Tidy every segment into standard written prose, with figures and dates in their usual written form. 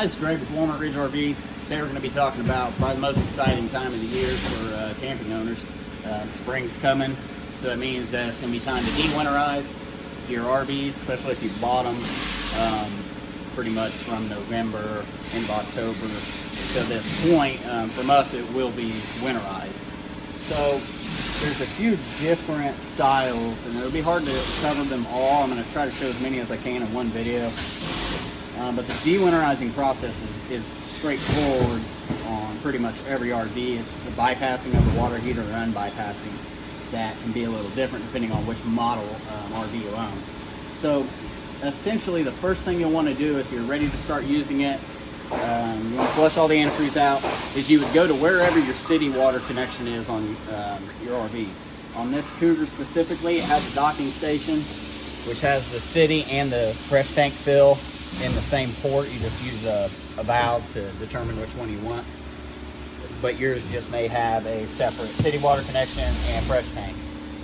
This is Greg with Walnut Ridge RV. Today we're going to be talking about probably the most exciting time of the year for camping owners. Spring's coming, so it means that it's going to be time to de-winterize your RVs, especially if you bought them pretty much from November into October to this point. From us, it will be winterized. So there's a few different styles, and it'll be hard to cover them all. I'm going to try to show as many as I can in one video. But the de-winterizing process is straightforward on pretty much every RV. It's the bypassing of the water heater or unbypassing that can be a little different depending on which model RV you own. So essentially the first thing you'll want to do if you're ready to start using it, you want to flush all the antifreeze out, is you would go to wherever your city water connection is on your RV. On this Cougar specifically, it has a docking station which has the city and the fresh tank fill in the same port. You just use a valve to determine which one you want. But yours just may have a separate city water connection and fresh tank.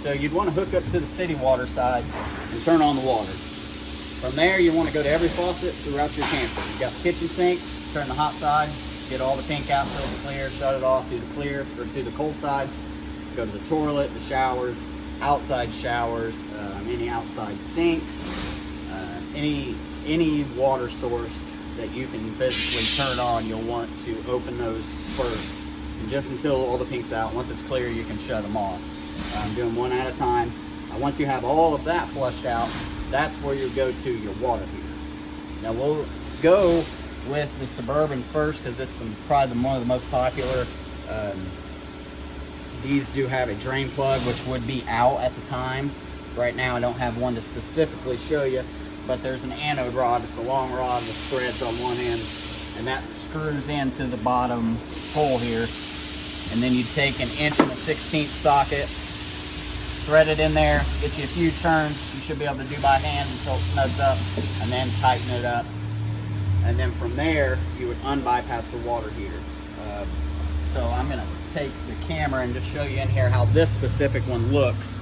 So you'd want to hook up to the city water side and turn on the water. From there, you want to go to every faucet throughout your camper. You've got the kitchen sink, turn the hot side, get all the pink out till it's clear, shut it off, do the clear, or do the cold side. Go to the toilet, the showers, outside showers, any outside sinks, any water source that you can physically turn on, you'll want to open those first. And just until all the pink's out. Once it's clear, you can shut them off. Do them one at a time. Once you have all of that flushed out, that's where you go to your water heater. Now we'll go with the Suburban first because it's probably one of the most popular. These do have a drain plug, which would be out at the time. Right now I don't have one to specifically show you, but there's an anode rod. It's a long rod with threads on one end, and that screws into the bottom hole here. And then you take an 1 1/16 socket, thread it in there, get you a few turns. You should be able to do by hand until it snugs up, and then tighten it up. And then from there, you would unbypass the water heater. So I'm gonna take the camera and just show you in here how this specific one looks.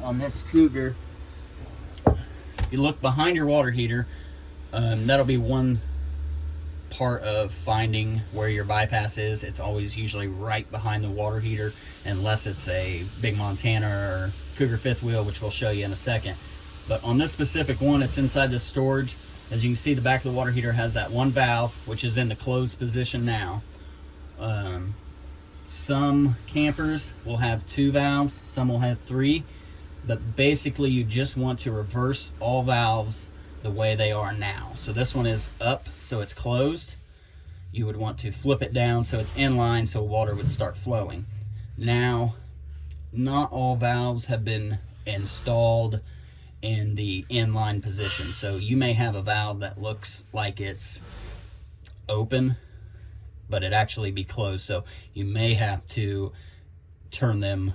On this Cougar, you look behind your water heater. That'll be one part of finding where your bypass is. It's always usually right behind the water heater, unless it's a big Montana or Cougar fifth wheel, which we'll show you in a second. But on this specific one, it's inside this storage. As you can see, the back of the water heater has that one valve, which is in the closed position now. Some campers will have 2 valves, some will have 3. But basically you just want to reverse all valves the way they are now. So this one is up, so it's closed. You would want to flip it down so it's in line, so water would start flowing. Now, not all valves have been installed in the inline position. So you may have a valve that looks like it's open, but it actually be closed. So you may have to turn them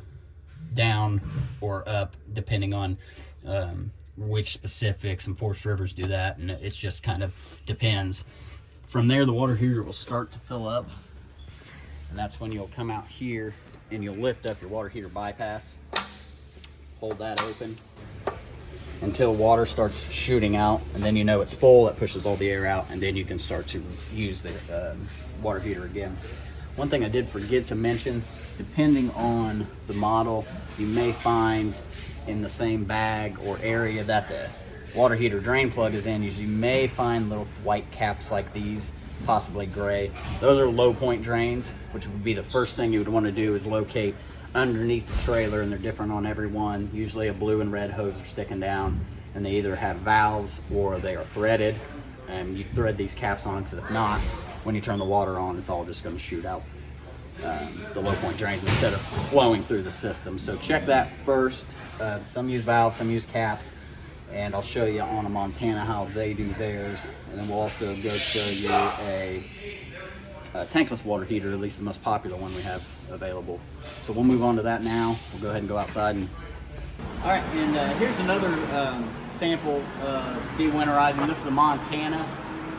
down or up depending on which specifics. Some forced rivers do that, and it's just kind of depends. From there, the water heater will start to fill up, and that's when you'll come out here and you'll lift up your water heater bypass, hold that open until water starts shooting out, and then you know it's full. It pushes all the air out, and then you can start to use the water heater again. One thing I did forget to mention, depending on the model, you may find in the same bag or area that the water heater drain plug is in, you may find little white caps like these, possibly gray. Those are low point drains, which would be the first thing you would want to do is locate underneath the trailer, and they're different on every one. Usually a blue and red hose are sticking down, and they either have valves or they are threaded, and you thread these caps on, because if not, when you turn the water on, it's all just going to shoot out the low point drains instead of flowing through the system. So check that first. Some use valves, some use caps, and I'll show you on a Montana how they do theirs. And then we'll also go show you a tankless water heater, at least the most popular one we have available. So we'll move on to that now. We'll go ahead and go outside. All right, and here's another sample of de-winterizing. This is a Montana.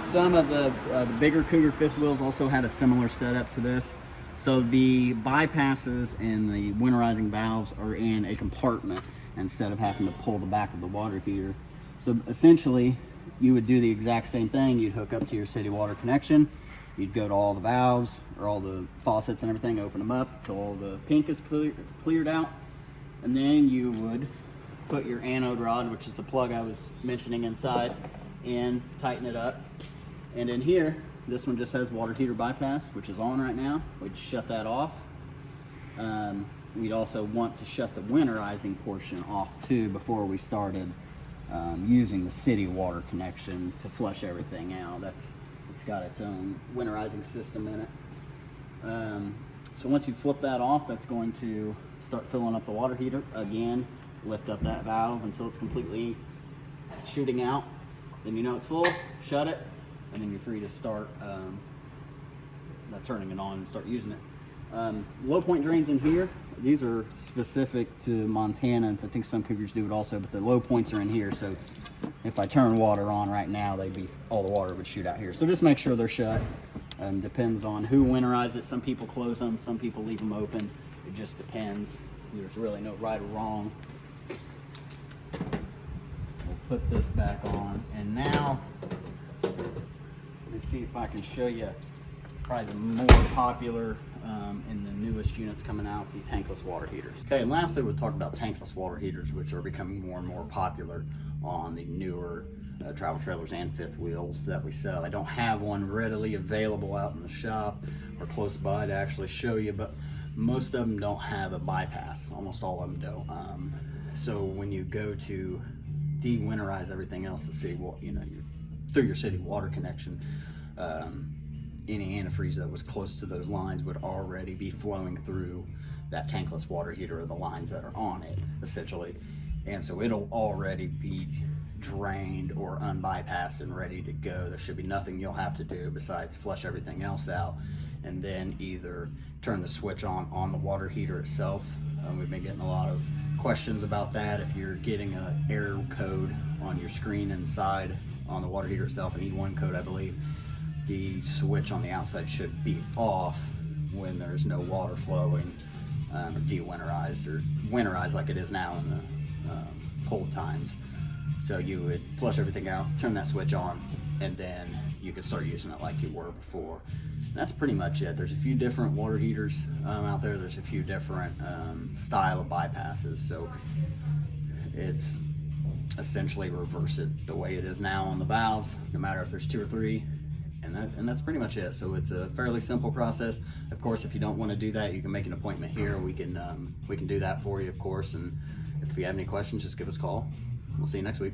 Some of the bigger Cougar fifth wheels also had a similar setup to this. So the bypasses and the winterizing valves are in a compartment instead of having to pull the back of the water heater. So essentially, you would do the exact same thing. You'd hook up to your city water connection. You'd go to all the valves or all the faucets and everything, open them up until all the pink is cleared out. And then you would put your anode rod, which is the plug I was mentioning inside, in, tighten it up. And in here, this one just says water heater bypass, which is on right now. We'd shut that off. We'd also want to shut the winterizing portion off too before we started using the city water connection to flush everything out. It's got its own winterizing system in it. So once you flip that off, that's going to start filling up the water heater. Again, lift up that valve until it's completely shooting out. Then you know it's full, shut it, and then you're free to start turning it on and start using it. Low point drains in here, these are specific to Montanans. I think some cougars do it also, but the low points are in here. So if I turn water on right now, all the water would shoot out here. So just make sure they're shut. Depends on who winterized it. Some people close them, some people leave them open. It just depends. There's really no right or wrong. We'll put this back on, and now let me see if I can show you probably the more popular in the newest units coming out, the tankless water heaters. Okay, and lastly we'll talk about tankless water heaters, which are becoming more and more popular on the newer travel trailers and fifth wheels that we sell. I don't have one readily available out in the shop or close by to actually show you, but most of them don't have a bypass. Almost all of them don't. So when you go to de-winterize everything else to see what, through your city water connection, any antifreeze that was close to those lines would already be flowing through that tankless water heater or the lines that are on it, essentially. And so it'll already be drained or unbypassed and ready to go. There should be nothing you'll have to do besides flush everything else out and then either turn the switch on the water heater itself. We've been getting a lot of questions about that. If you're getting an error code on your screen inside on the water heater itself, an E1 code I believe, the switch on the outside should be off when there's no water flowing, or de-winterized or winterized like it is now in the cold times. So you would flush everything out, turn that switch on, and then you could start using it like you were before. That's pretty much it. There's a few different water heaters out there. There's a few different style of bypasses. So it's essentially reverse it the way it is now on the valves, no matter if there's 2 or 3. And that's pretty much it. So it's a fairly simple process. Of course, if you don't want to do that, you can make an appointment here. We can do that for you, of course. And if you have any questions, just give us a call. We'll see you next week.